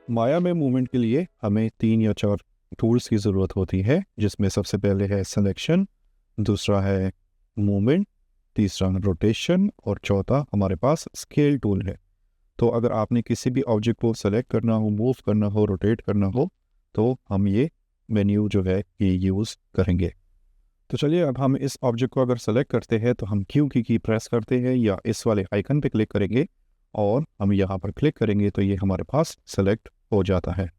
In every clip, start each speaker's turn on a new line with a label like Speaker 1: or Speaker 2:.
Speaker 1: माया में मूवमेंट के लिए हमें 3 या 4 टूल्स की ज़रूरत होती है, जिसमें सबसे पहले है सिलेक्शन, दूसरा है मूवमेंट, तीसरा रोटेशन और चौथा हमारे पास स्केल टूल है। तो अगर आपने किसी भी ऑब्जेक्ट को सेलेक्ट करना हो, मूव करना हो, रोटेट करना हो, तो हम ये मेन्यू जो है ये यूज़ करेंगे। तो चलिए, अब हम इस ऑब्जेक्ट को अगर सेलेक्ट करते हैं तो हम क्यू की प्रेस करते हैं या इस वाले आइकन पे क्लिक करेंगे और हम यहाँ पर क्लिक करेंगे तो ये हमारे पास सेलेक्ट हो जाता है।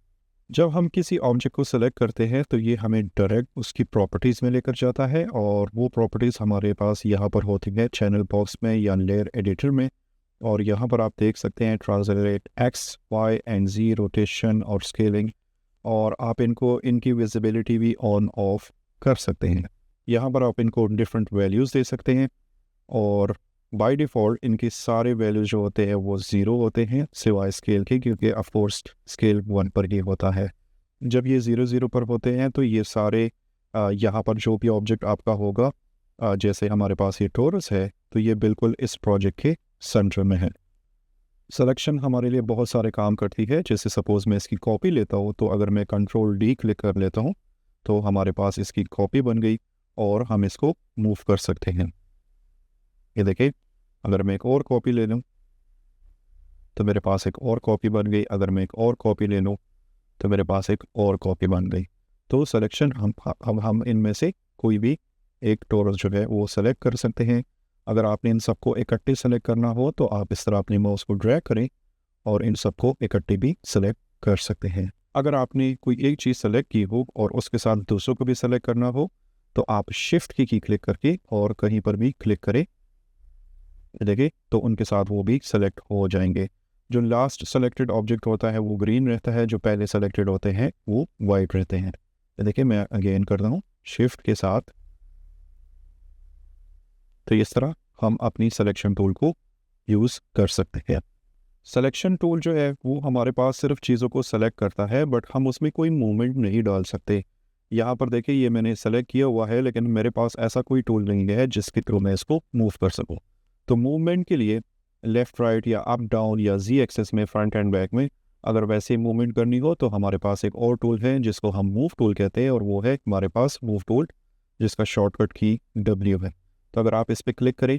Speaker 1: जब हम किसी ऑब्जेक्ट को सेलेक्ट करते हैं तो ये हमें डायरेक्ट उसकी प्रॉपर्टीज़ में लेकर जाता है और वो प्रॉपर्टीज़ हमारे पास यहाँ पर होती है चैनल बॉक्स में या लेयर एडिटर में। और यहाँ पर आप देख सकते हैं translate X, Y and Z, rotation और स्केलिंग, और आप इनकी विजिबिलिटी भी ऑन ऑफ कर सकते हैं। यहाँ पर आप इनको डिफरेंट वैल्यूज़ दे सकते हैं और बाय डिफ़ॉल्ट इनके सारे वैल्यूज जो होते हैं वो 0 होते हैं सिवाय स्केल के, क्योंकि ऑफ कोर्स स्केल 1 पर ही होता है। जब ये 0 पर होते हैं तो ये सारे यहाँ पर जो भी ऑब्जेक्ट आपका होगा, जैसे हमारे पास ये टोरस है, तो ये बिल्कुल इस प्रोजेक्ट के सेंटर में है। सिलेक्शन हमारे लिए बहुत सारे काम करती है। जैसे सपोज़ मैं इसकी कॉपी लेता हूँ, तो अगर मैं कंट्रोल डी क्लिक कर लेता हूँ तो हमारे पास इसकी कॉपी बन गई और हम इसको मूव कर सकते हैं। ये देखिए, अगर मैं एक और कॉपी ले लूँ तो मेरे पास एक और कॉपी बन गई। अगर मैं एक और कॉपी ले लूँ तो मेरे पास एक और कॉपी बन गई। तो सिलेक्शन हम इनमें से कोई भी एक टोरस जो है वो सेलेक्ट कर सकते हैं। अगर आपने इन सबको इकट्ठे सेलेक्ट करना हो तो आप इस तरह अपने माउस को ड्रैग करें और इन सबको इकट्ठे भी सेलेक्ट कर सकते हैं। अगर आपने कोई एक चीज़ सेलेक्ट की हो और उसके साथ दूसरों को भी सेलेक्ट करना हो तो आप शिफ्ट की क्लिक करके और कहीं पर भी क्लिक करें, देखिए, तो उनके साथ वो भी सेलेक्ट हो जाएंगे। जो लास्ट सेलेक्टेड ऑब्जेक्ट होता है वो ग्रीन रहता है, जो पहले सेलेक्टेड होते हैं वो वाइट रहते हैं। देखिए, मैं अगेन करता हूँ शिफ्ट के साथ, तो इस तरह हम अपनी सिलेक्शन टूल को यूज़ कर सकते हैं। सिलेक्शन टूल जो है वो हमारे पास सिर्फ चीज़ों को सेलेक्ट करता है, बट हम उसमें कोई मूवमेंट नहीं डाल सकते। यहाँ पर देखिए, ये मैंने सेलेक्ट किया हुआ है, लेकिन मेरे पास ऐसा कोई टूल नहीं है जिसके थ्रू मैं इसको मूव कर सकूँ। तो मूवमेंट के लिए लेफ़्ट, राइट या अप, डाउन या जी एक्सेस में, फ्रंट एंड बैक में अगर वैसे मूवमेंट करनी हो तो हमारे पास एक और टूल है जिसको हम मूव टूल कहते हैं, और वो है हमारे पास मूव टूल, जिसका शॉर्टकट की W है। तो अगर आप इस पर क्लिक करें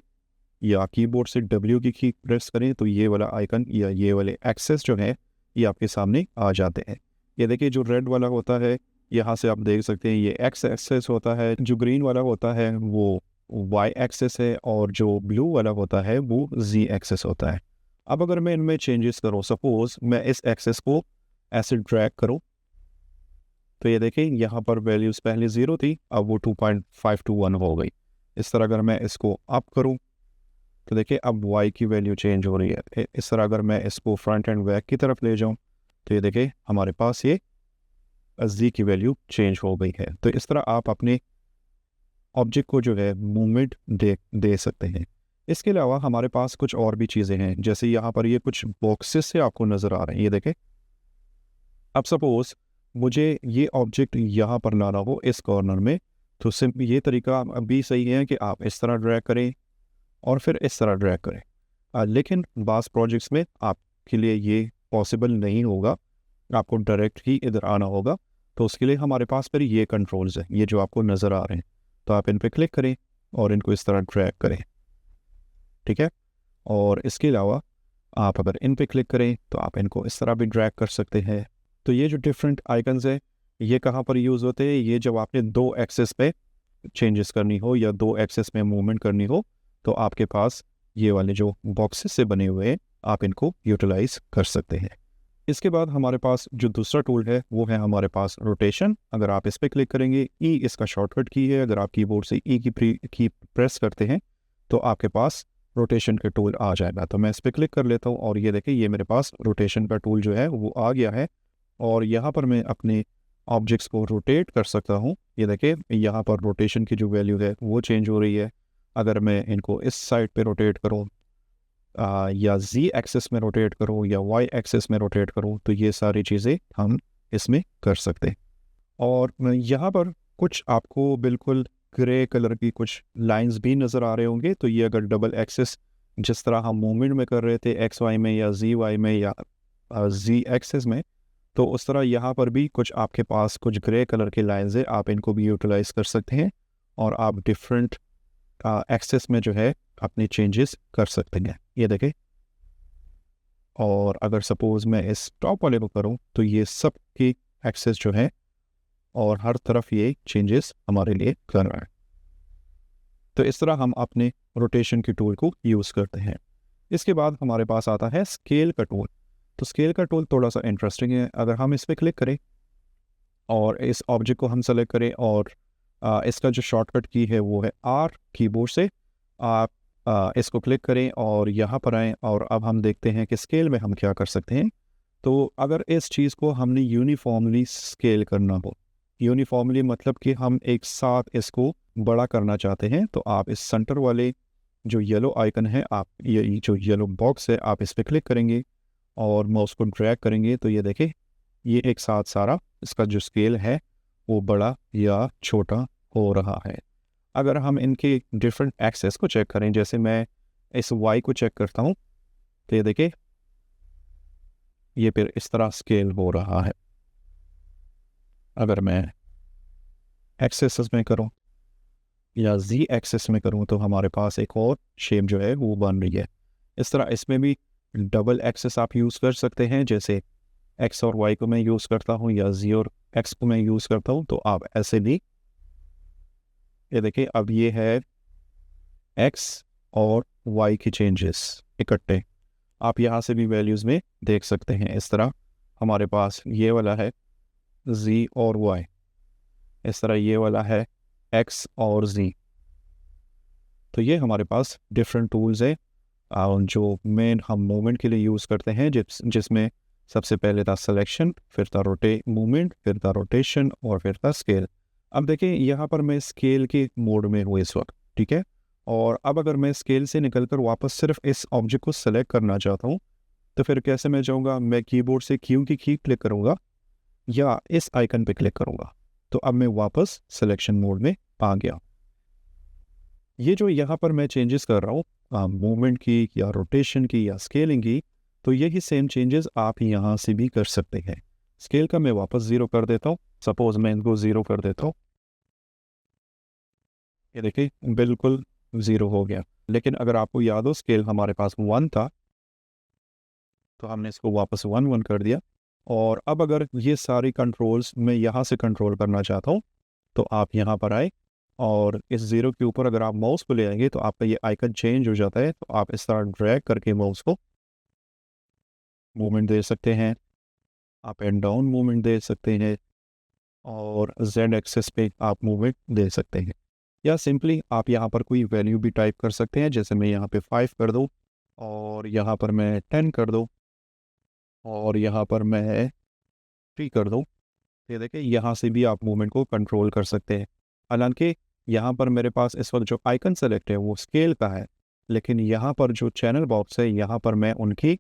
Speaker 1: या कीबोर्ड से W की प्रेस करें तो ये वाला आइकन या ये वाले एक्सेस जो है ये आपके सामने आ जाते हैं। ये देखिए, जो रेड वाला होता है यहाँ से आप देख सकते हैं ये एक्स एक्सेस होता है, जो ग्रीन वाला होता है वो वाई एक्सेस है और जो ब्लू वाला होता है वो जी एक्सेस होता है। अब अगर मैं इनमें चेंजेस करूँ, सपोज मैं इस एक्सेस को ऐसे ड्रैग करूँ, तो ये देखिए यहाँ पर वैल्यूज़ पहले 0 थी, अब वो 2.521 हो गई। इस तरह अगर मैं इसको अप करूँ तो देखिए अब y की वैल्यू चेंज हो रही है। इस तरह अगर मैं इसको फ्रंट एंड बैक की तरफ ले जाऊँ तो ये देखिए हमारे पास ये z की वैल्यू चेंज हो गई है। तो इस तरह आप अपने ऑब्जेक्ट को जो है मूवमेंट दे सकते हैं। इसके अलावा हमारे पास कुछ और भी चीज़ें हैं, जैसे यहाँ पर ये कुछ बॉक्सेस से आपको नज़र आ रहे हैं, ये देखें। अब सपोज़ मुझे ये ऑब्जेक्ट यहाँ पर लाना हो इस कॉर्नर में, तो सिंपल ये तरीका भी सही है कि आप इस तरह ड्रैग करें और फिर इस तरह ड्रैग करें। लेकिन बास प्रोजेक्ट्स में आपके लिए ये पॉसिबल नहीं होगा, आपको डायरेक्ट ही इधर आना होगा। तो उसके लिए हमारे पास फिर ये कंट्रोल्स हैं, ये जो आपको नज़र आ रहे हैं, तो आप इन पे क्लिक करें और इनको इस तरह ड्रैग करें, ठीक है। और इसके अलावा आप अगर इन पे क्लिक करें तो आप इनको इस तरह भी ड्रैग कर सकते हैं। तो ये जो डिफरेंट आइकन्स हैं ये कहाँ पर यूज़ होते हैं, ये जब आपने 2 एक्सेस पे चेंजेस करनी हो या 2 एक्सेस में मूवमेंट करनी हो तो आपके पास ये वाले जो बॉक्सेस से बने हुए हैं आप इनको यूटिलाइज कर सकते हैं। इसके बाद हमारे पास जो दूसरा टूल है वो है हमारे पास रोटेशन। अगर आप इस पर क्लिक करेंगे, ई इसका शॉर्टकट की है, अगर आप कीबोर्ड से ई की प्रेस करते हैं तो आपके पास रोटेशन का टूल आ जाएगा। तो मैं इस पर क्लिक कर लेता हूँ और ये देखिए ये मेरे पास रोटेशन का टूल जो है वो आ गया है और यहाँ पर मैं अपने ऑब्जेक्ट्स को रोटेट कर सकता हूँ। ये देखिए यहाँ पर रोटेशन की जो वैल्यू है वो चेंज हो रही है। अगर मैं इनको इस साइड पे रोटेट करूँ या जी एक्सेस में रोटेट करूँ या वाई एक्सेस में रोटेट करूँ तो ये सारी चीज़ें हम इसमें कर सकते हैं। और यहाँ पर कुछ आपको बिल्कुल ग्रे कलर की कुछ लाइंस भी नज़र आ रहे होंगे। तो ये अगर डबल एक्सेस जिस तरह हम मूवमेंट में कर रहे थे एक्स वाई में या जी वाई में या जी एक्सेस में, तो उस तरह यहाँ पर भी कुछ आपके पास कुछ ग्रे कलर के लाइंस है, आप इनको भी यूटिलाइज कर सकते हैं और आप डिफरेंट एक्सेस में जो है अपने चेंजेस कर सकते हैं। ये देखें, और अगर सपोज मैं इस टॉप वाले को करूँ तो ये सब की एक्सेस जो है और हर तरफ ये चेंजेस हमारे लिए कर रहा है। तो इस तरह हम अपने रोटेशन की टूल को यूज़ करते हैं। इसके बाद हमारे पास आता है स्केल का टूल। तो स्केल का टूल थोड़ा सा इंटरेस्टिंग है। अगर हम इस पर क्लिक करें और इस ऑब्जेक्ट को हम सेलेक्ट करें और इसका जो शॉर्टकट की है वो है आर, कीबोर्ड से आप इसको क्लिक करें और यहाँ पर आएँ और अब हम देखते हैं कि स्केल में हम क्या कर सकते हैं। तो अगर इस चीज़ को हमने यूनिफॉर्मली स्केल करना हो, यूनिफॉर्मली मतलब कि हम एक साथ इसको बड़ा करना चाहते हैं, तो आप इस सेंटर वाले जो येलो आइकन है, आप ये जो येलो बॉक्स है, आप इस पर क्लिक करेंगे और माउस को ड्रैग करेंगे तो ये देखें, ये एक साथ सारा इसका जो स्केल है वो बड़ा या छोटा हो रहा है। अगर हम इनके डिफरेंट एक्सेस को चेक करें, जैसे मैं इस वाई को चेक करता हूँ तो ये देखिए ये फिर इस तरह स्केल हो रहा है। अगर मैं एक्सेस में करूँ या जी एक्सेस में करूँ तो हमारे पास एक और शेप जो है वो बन रही है। इस तरह इसमें भी डबल एक्सेस आप यूज़ कर सकते हैं, जैसे एक्स और वाई को मैं यूज़ करता हूँ या जी और एक्स को मैं यूज़ करता हूँ, तो आप ऐसे भी ये देखिए अब ये है एक्स और वाई की चेंजेस इकट्ठे, आप यहाँ से भी वैल्यूज़ में देख सकते हैं। इस तरह हमारे पास ये वाला है जी और वाई, इस तरह ये वाला है एक्स और जी। तो ये हमारे पास डिफरेंट टूल्स है जो मेन हम मूवमेंट के लिए यूज़ करते हैं, जिसमें सबसे पहले था सिलेक्शन, फिर था मूवमेंट, फिर था रोटेशन और फिर था स्केल। अब देखिए यहाँ पर मैं स्केल के मोड में हूँ इस वक्त, ठीक है। और अब अगर मैं स्केल से निकलकर वापस सिर्फ इस ऑब्जेक्ट को सेलेक्ट करना चाहता हूँ तो फिर कैसे मैं जाऊँगा, मैं कीबोर्ड से क्यू की की क्लिक करूँगा या इस आइकन पे क्लिक करूँगा, तो अब मैं वापस सिलेक्शन मोड में आ गया। ये जो यहाँ पर मैं चेंजेस कर रहा हूँ मूवमेंट की या रोटेशन की या स्केलिंग की, तो यही सेम चेंजेस आप यहाँ से भी कर सकते हैं। स्केल का मैं वापस 0 कर देता हूँ, सपोज मैं इनको 0 कर देता हूँ, ये देखिए बिल्कुल 0 हो गया। लेकिन अगर आपको याद हो स्केल हमारे पास 1 था तो हमने इसको वापस 1 कर दिया। और अब अगर ये सारी कंट्रोल्स मैं यहाँ से कंट्रोल करना चाहता हूँ तो आप यहाँ पर आए और इस 0 के ऊपर अगर आप माउस को ले आएंगे तो आपका ये आइकन चेंज हो जाता है। तो आप इस तरह ड्रैग करके माउस को मूवमेंट दे सकते हैं, अप एंड डाउन मूवमेंट दे सकते हैं और जेड एक्सेस पे आप मूवमेंट दे सकते हैं, या सिंपली आप यहाँ पर कोई वैल्यू भी टाइप कर सकते हैं। जैसे मैं यहाँ पे 5 कर दूँ और यहाँ पर मैं 10 कर दूँ और यहाँ पर मैं 3 कर दूँ, ये देखिए यहाँ से भी आप मूवमेंट को कंट्रोल कर सकते हैं। हालांकि यहाँ पर मेरे पास इस वक्त जो आइकन सेलेक्ट है वो स्केल का है, लेकिन यहाँ पर जो चैनल बॉक्स है यहाँ पर मैं उनकी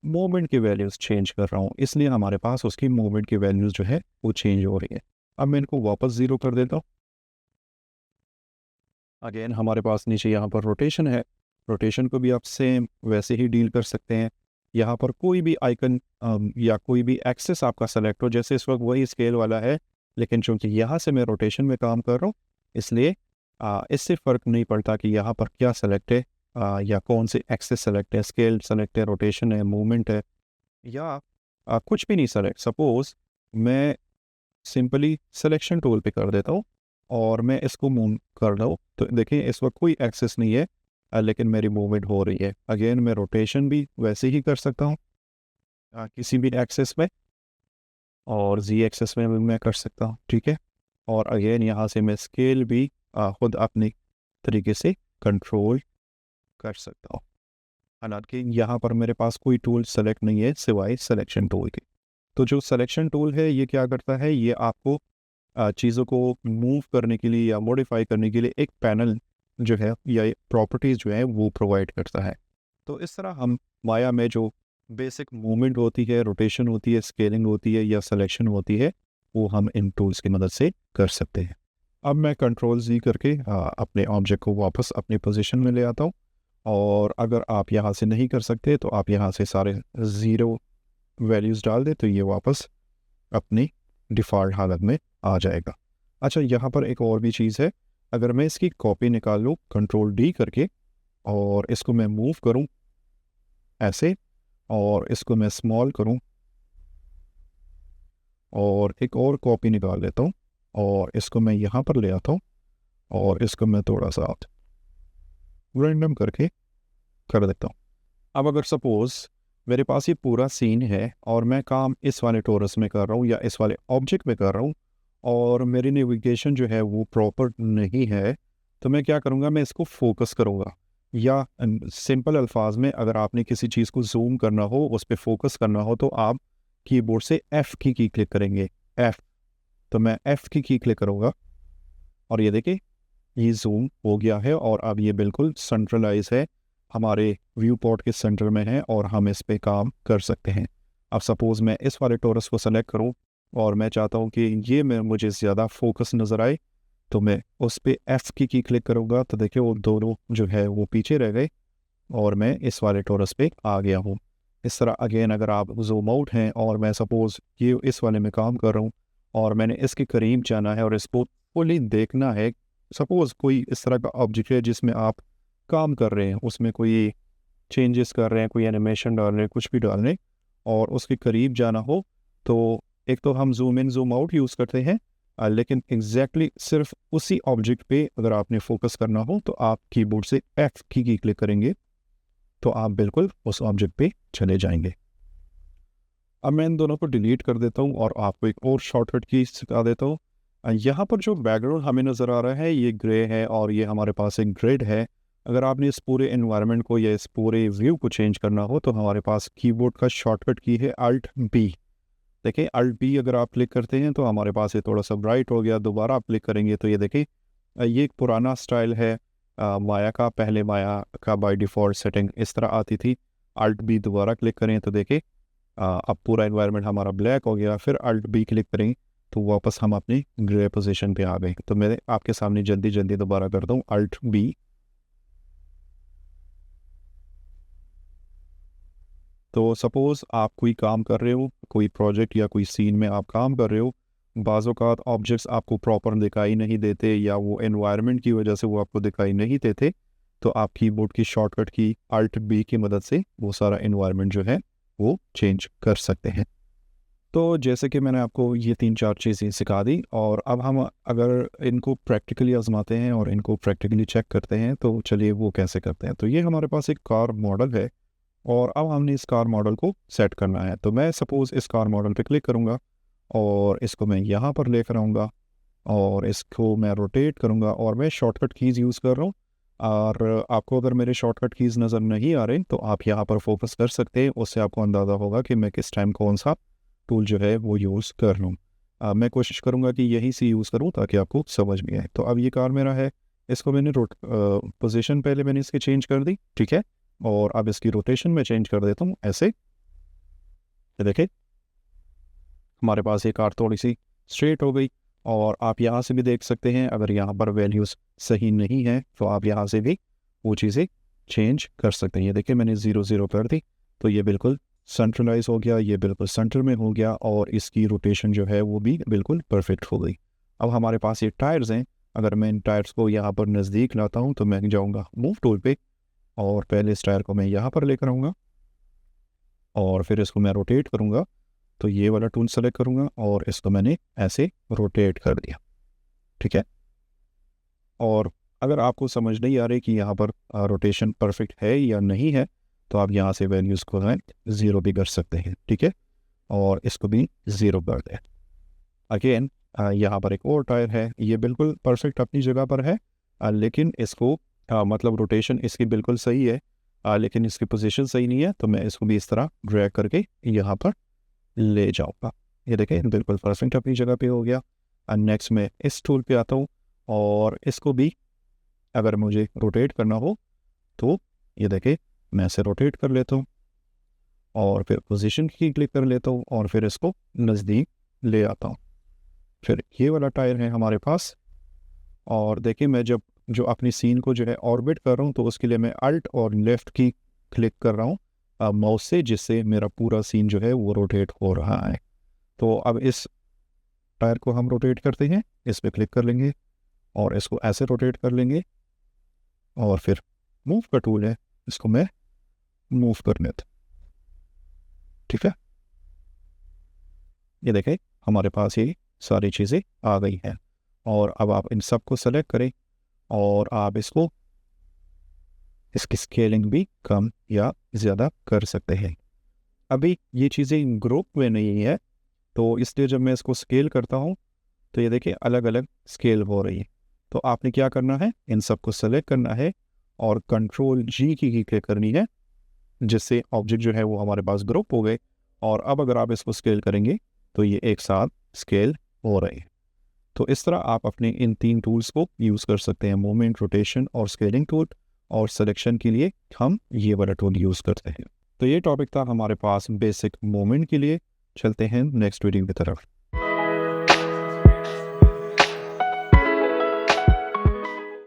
Speaker 1: मूवमेंट की वैल्यूज़ चेंज कर रहा हूँ, इसलिए हमारे पास उसकी मूवमेंट की वैल्यूज़ जो है वो चेंज हो रही है। अब मैं इनको वापस 0 कर देता हूँ। अगेन हमारे पास नीचे यहाँ पर रोटेशन है, रोटेशन को भी आप सेम वैसे ही डील कर सकते हैं। यहाँ पर कोई भी आइकन या कोई भी एक्सेस आपका सेलेक्ट हो, जैसे इस वक्त वही स्केल वाला है, लेकिन चूंकि यहाँ से मैं रोटेशन में काम कर रहा हूँ इसलिए इससे फ़र्क नहीं पड़ता कि यहाँ पर क्या सेलेक्ट है या कौन से एक्सेस सेलेक्ट है, स्केल सेलेक्ट है, रोटेशन है, मूवमेंट है या कुछ भी नहीं सेलेक्ट। सपोज़ मैं सिंपली सिलेक्शन टूल पे कर देता हूँ और मैं इसको मूव कर रहा हूँ तो देखिए इस वक्त कोई एक्सेस नहीं है लेकिन मेरी मूवमेंट हो रही है। अगेन मैं रोटेशन भी वैसे ही कर सकता हूँ किसी भी एक्सेस में, और जी एक्सेस में भी मैं कर सकता हूँ, ठीक है। और अगेन यहाँ से मैं स्केल भी खुद अपने तरीके से कंट्रोल कर सकता हूँ। हालांकि यहाँ पर मेरे पास कोई टूल सेलेक्ट नहीं है सिवाय सिलेक्शन टूल के। तो जो सिलेक्शन टूल है ये क्या करता है, ये आपको चीज़ों को मूव करने के लिए या मॉडिफाई करने के लिए एक पैनल जो है या प्रॉपर्टीज़ जो है वो प्रोवाइड करता है। तो इस तरह हम माया में जो बेसिक मूवमेंट होती है, रोटेशन होती है, स्केलिंग होती है या सिलेक्शन होती है, वो हम इन टूल्स की मदद से कर सकते हैं। अब मैं कंट्रोल जी करके अपने ऑब्जेक्ट को वापस अपनी पोजीशन में ले आता हूँ। और अगर आप यहाँ से नहीं कर सकते तो आप यहाँ से सारे 0 वैल्यूज़ डाल दें तो ये वापस अपनी डिफ़ॉल्ट हालत में आ जाएगा। अच्छा, यहाँ पर एक और भी चीज़ है, अगर मैं इसकी कॉपी निकाल लूँ कंट्रोल डी करके और इसको मैं मूव करूँ ऐसे, और इसको मैं स्मॉल करूँ और एक और कॉपी निकाल लेता हूँ और इसको मैं यहाँ पर ले आता हूँ और इसको मैं थोड़ा सा रैंडम करके कर देता हूँ। अब अगर सपोज़ मेरे पास ये पूरा सीन है और मैं काम इस वाले टोरस में कर रहा हूँ या इस वाले ऑब्जेक्ट में कर रहा हूँ और मेरी नेविगेशन जो है वो प्रॉपर नहीं है, तो मैं क्या करूँगा, मैं इसको फोकस करूँगा। या सिंपल अल्फाज में अगर आपने किसी चीज़ को जूम करना हो, उस पर फोकस करना हो, तो आप कीबोर्ड से F की क्लिक करेंगे, F। तो मैं F की क्लिक करूँगा और ये देखिए ये जूम हो गया है और अब ये बिल्कुल सेंट्रलाइज है, हमारे व्यू पोर्ट के सेंटर में है और हम इस पे काम कर सकते हैं। अब सपोज़ मैं इस वाले टोरस को सेलेक्ट करूं और मैं चाहता हूं कि ये में मुझे ज़्यादा फोकस नज़र आए, तो मैं उस पर F की क्लिक करूंगा। तो देखिए वो दोनों जो है वो पीछे रह गए और मैं इस वाले टोरस पे आ गया हूँ। इस तरह अगेन अगर आप जूम आउट हैं और मैं सपोज़ ये इस वाले में काम कर रहा हूँ और मैंने इसके करीब जाना है और इसको फुली देखना है, सपोज़ कोई इस तरह का ऑब्जेक्ट है जिसमें आप काम कर रहे हैं, उसमें कोई चेंजेस कर रहे हैं, कोई एनिमेशन डाल रहे हैं, कुछ भी डाल रहे हैं और उसके करीब जाना हो, तो एक तो हम zoom in zoom out use करते हैं, लेकिन एग्जैक्टली सिर्फ उसी ऑब्जेक्ट पे अगर आपने फोकस करना हो तो आप कीबोर्ड से F की क्लिक करेंगे तो आप बिल्कुल उस ऑब्जेक्ट पे चले जाएंगे। अब मैं इन दोनों को डिलीट कर देता हूँ और आपको एक और शॉर्टकट की सिखा देता हूँ। यहाँ पर जो बैकग्राउंड हमें नज़र आ रहा है ये ग्रे है और ये हमारे पास एक ग्रिड है। अगर आपने इस पूरे एनवायरनमेंट को या इस पूरे व्यू को चेंज करना हो तो हमारे पास कीबोर्ड का शॉर्टकट की है Alt B। देखिए Alt B अगर आप क्लिक करते हैं तो हमारे पास ये थोड़ा सा ब्राइट हो गया, दोबारा आप क्लिक करेंगे तो ये देखिए ये एक पुराना स्टाइल है माया का। पहले माया का बाय डिफ़ॉल्ट सेटिंग इस तरह आती थी। Alt B दोबारा क्लिक करें तो देखिए अब पूरा एनवायरनमेंट हमारा ब्लैक हो गया। फिर Alt B क्लिक करें तो वापस हम अपनी ग्रे पोजीशन पे आ गए। तो मैं आपके सामने जल्दी दोबारा करता हूँ Alt B। तो सपोज़ आप कोई काम कर रहे हो, कोई प्रोजेक्ट या कोई सीन में आप काम कर रहे हो, बाज़ औक़ात ऑब्जेक्ट्स आपको प्रॉपर दिखाई नहीं देते या वो एनवायरनमेंट की वजह से वो आपको दिखाई नहीं देते, तो आप कीबोर्ड की शॉर्टकट की Alt B की मदद से वो सारा एनवायरनमेंट जो है वो चेंज कर सकते हैं। तो जैसे कि मैंने आपको ये 3-4 चीज़ें सिखा दी और अब हम अगर इनको प्रैक्टिकली आज़माते हैं और इनको प्रैक्टिकली चेक करते हैं, तो चलिए वो कैसे करते हैं। तो ये हमारे पास एक कार मॉडल है और अब हमने इस कार मॉडल को सेट करना है। तो मैं सपोज़ इस कार मॉडल पे क्लिक करूँगा और इसको मैं यहाँ पर लेकर आऊँगा और इसको मैं रोटेट करूँगा और मैं शॉर्टकट कीज़ यूज़ कर रहा हूँ। और आपको अगर मेरे शॉर्टकट कीज़ नज़र नहीं आ रहे तो आप यहाँ पर फोकस कर सकते हैं, उससे आपको अंदाज़ा होगा कि मैं किस टाइम कौन सा टूल जो है वो यूज़ कर लूँ। मैं कोशिश करूँगा कि यही से यूज़ करूँ ताकि आपको समझ में आए। तो अब ये कार मेरा है, इसको मैंने पोजीशन पहले मैंने इसकी चेंज कर दी, ठीक है, और अब इसकी रोटेशन में चेंज कर देता हूँ ऐसे। ये देखिए हमारे पास ये कार थोड़ी सी स्ट्रेट हो गई और आप यहाँ से भी देख सकते हैं अगर यहाँ पर वैल्यूज़ सही नहीं है तो आप यहाँ से भी वो चीज़ें चेंज कर सकते हैं। ये देखिए मैंने 0 कर दी तो ये बिल्कुल सेंट्रलाइज हो गया, ये बिल्कुल सेंटर में हो गया और इसकी रोटेशन जो है वो भी बिल्कुल परफेक्ट हो गई। अब हमारे पास ये टायर्स हैं, अगर मैं इन टायर्स को यहाँ पर नज़दीक लाता हूँ तो मैं जाऊँगा मूव टूल पे और पहले इस टायर को मैं यहाँ पर लेकर आऊँगा और फिर इसको मैं रोटेट करूँगा। तो ये वाला टूल सेलेक्ट करूँगा और इसको मैंने ऐसे रोटेट कर दिया, ठीक है। और अगर आपको समझ नहीं आ रही कि यहाँ पर रोटेशन परफेक्ट है या नहीं है तो आप यहाँ से वैल्यूज़ को 0 भी कर सकते हैं, ठीक है, और इसको भी 0 कर दें। अगेन यहाँ पर एक और टायर है, ये बिल्कुल परफेक्ट अपनी जगह पर है, लेकिन इसको मतलब रोटेशन इसकी बिल्कुल सही है, लेकिन इसकी पोजीशन सही नहीं है। तो मैं इसको भी इस तरह ड्रैग करके यहाँ पर ले जाऊँगा। ये देखें बिल्कुल परफेक्ट अपनी जगह पे हो गया। नेक्स्ट मैं इस टूल पे आता हूँ और इसको भी अगर मुझे रोटेट करना हो तो ये देखें मैं इसे रोटेट कर लेता हूँ और फिर पोजीशन की क्लिक कर लेता हूँ और फिर इसको नज़दीक ले आता हूँ। फिर ये वाला टायर है हमारे पास और देखिए मैं जब जो अपनी सीन को जो है ऑर्बिट कर रहा हूँ तो उसके लिए मैं अल्ट और लेफ़्ट की क्लिक कर रहा हूँ माउस से, जिससे मेरा पूरा सीन जो है वो रोटेट हो रहा है। तो अब इस टायर को हम रोटेट करते हैं, इस पर क्लिक कर लेंगे और इसको ऐसे रोटेट कर लेंगे और फिर मूव का टूल है, इसको मैं मूव करने था। ठीक है, ये देखें हमारे पास ये सारी चीज़ें आ गई हैं। और अब आप इन सब को सेलेक्ट करें और आप इसकी स्केलिंग भी कम या ज़्यादा कर सकते हैं। अभी ये चीज़ें ग्रुप में नहीं है, तो इसलिए जब मैं इसको स्केल करता हूँ तो ये देखिए अलग अलग स्केल हो रही है। तो आपने क्या करना है, इन सब को सेलेक्ट करना है और कंट्रोल जी की क्लिक करनी है, जिससे ऑब्जेक्ट जो है वो हमारे पास ग्रुप हो गए। और अब अगर आप इसको स्केल करेंगे तो ये एक साथ स्केल हो रहे हैं। तो इस तरह आप अपने इन 3 टूल्स को यूज़ कर सकते हैं, मूवमेंट, रोटेशन और स्केलिंग टूल। और सिलेक्शन के लिए हम ये वाला टूल यूज़ करते हैं। तो ये टॉपिक था हमारे पास बेसिक मूवमेंट के लिए। चलते हैं नेक्स्ट वीडियो की तरफ।